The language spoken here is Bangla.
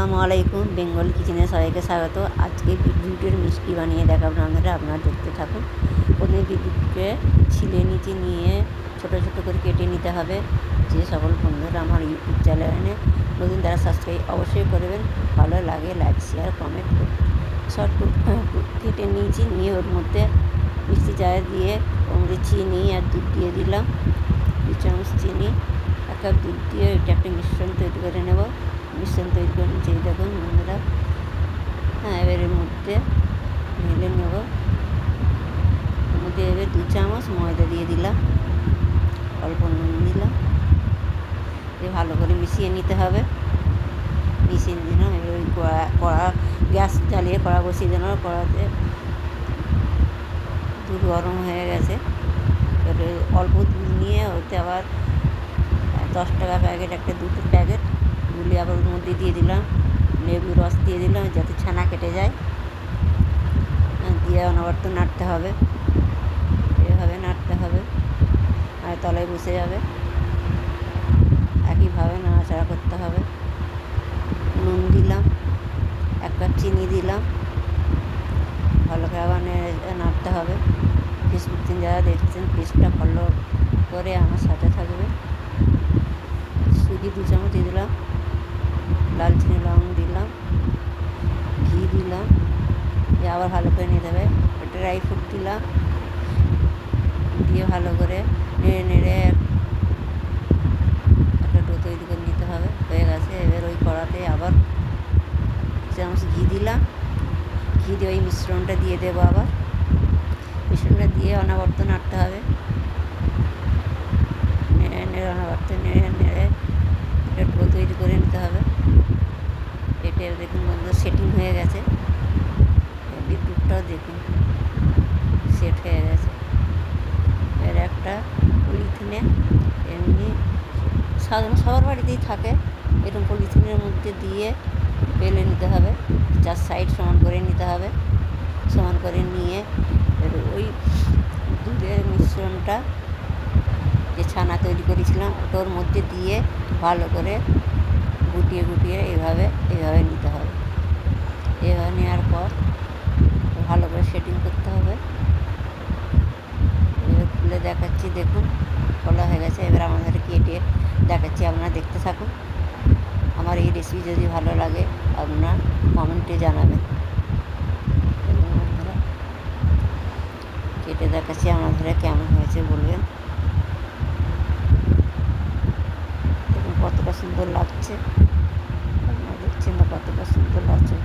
আসসালামু আলাইকুম, বেঙ্গল কিচেনে সবাইকে স্বাগত। আজকে বিটরুটের মিষ্টি বানিয়ে দেখাবো আপনারা দেখতে থাকুন। প্রথমে বিটরুটকে ছিলে নিচে নিয়ে ছোট ছোট করে কেটে নিতে হবে। যে সকল বন্ধুরা আমার ইউটিউব চ্যানেলে নতুন তারা সাবস্ক্রাইব অবশ্যই করবেন। ভালো লাগে লাইক শেয়ার কমেন্ট করুন। শর্ট কেটে নিয়েছি, নিয়ে ওর মধ্যে মিষ্টি জার দিয়ে ওর মধ্যে চিনি আর দুধ দিয়ে দিলাম। 2 চামচ চিনি, 1 কাপ দুধ দিয়ে এটা একটা মিশ্রণ তৈরি করে নেব। মিশ্রণ তৈরি করে নিচে দেখুন বন্ধুরা। এবার এর মধ্যে ঢেলে নেব। এর মধ্যে এবার 2 চামচ ময়দা দিয়ে দিলাম, অল্প নুন দিলাম। ভালো করে মিশিয়ে নিতে হবে। মিশিয়ে দিলাম। এবার ওই কড়া গ্যাস জ্বালিয়ে কড়া বসিয়ে দিলাম। কড়াতে দুধ গরম হয়ে গেছে। এবারে অল্প দুধ নিয়ে ওতে আবার 10 টাকা প্যাকেট একটা দুধের প্যাকেট গুলিয়ে আবার ওর মধ্যে দিয়ে দিলাম। লেবু রস দিয়ে দিলাম যাতে ছানা কেটে যায়। দিয়ে অনবরত নাড়তে হবে, এভাবে নাড়তে হবে, আর তলায় বসে যাবে। একইভাবে নাড়াচাড়া করতে হবে। নুন দিলাম, 1 কাপ চিনি দিলাম। ভালো করে আবার নাড়তে হবে। ফেসবুক থেকে যারা দেখছেন পেস্টটা ফলো করে আমার সাথে থাকবে। সুজি 2 চামচ দিয়ে দিলাম, দারচিনি লবঙ্গ দিলাম, ঘি দিলাম। দিয়ে আবার ভালো করে নিতে হবে। ড্রাই ফ্রুট দিলাম, দিয়ে ভালো করে নেড়ে নেড়ে একটা ডো তৈরি করে নিতে হবে। হয়ে গেছে। এবার ওই কড়াতে আবার 1 চামচ ঘি দিলাম। ঘি দিয়ে ওই মিশ্রণটা দিয়ে দেবো। আবার মিশ্রণটা দিয়ে অনবরত নাড়তে হবে। নেড়ে নেড়ে অনবরত নেড়ে নেড়ে একটা ডো তৈরি করে নিতে হবে। এটা দেখুন বন্ধু সেটিং হয়ে গেছে। বিটরুটটাও দেখুন সেট হয়ে গেছে। এর একটা পলিথিনে এমনি সাধারণ সবার বাড়িতেই থাকে, এরকম পলিথিনের মধ্যে দিয়ে বেলে নিতে হবে। 4 সাইড সমান করে নিতে হবে। সমান করে নিয়ে ওই দুধের মিশ্রণটা যে ছানা তৈরি করেছিলাম ওটার মধ্যে দিয়ে ভালো করে গুটিয়ে গুটিয়ে এইভাবে নিতে হবে। এভাবে নেওয়ার পর ভালো করে সেটিং করতে হবে। এবার খুলে দেখাচ্ছি, দেখুন খোলা হয়ে গেছে। এবার আমাদের কেটে দেখাচ্ছি, আপনারা দেখতে থাকুন। আমার এই রেসিপি যদি ভালো লাগে আপনারা কমেন্টে জানাবেন। কেটে দেখাচ্ছি আমাদের কেমন হয়েছে বলবেন। দেখুন কতটা সুন্দর লাগছে, আপনারা দেখছেন না কতটা সুন্দর লাগছে।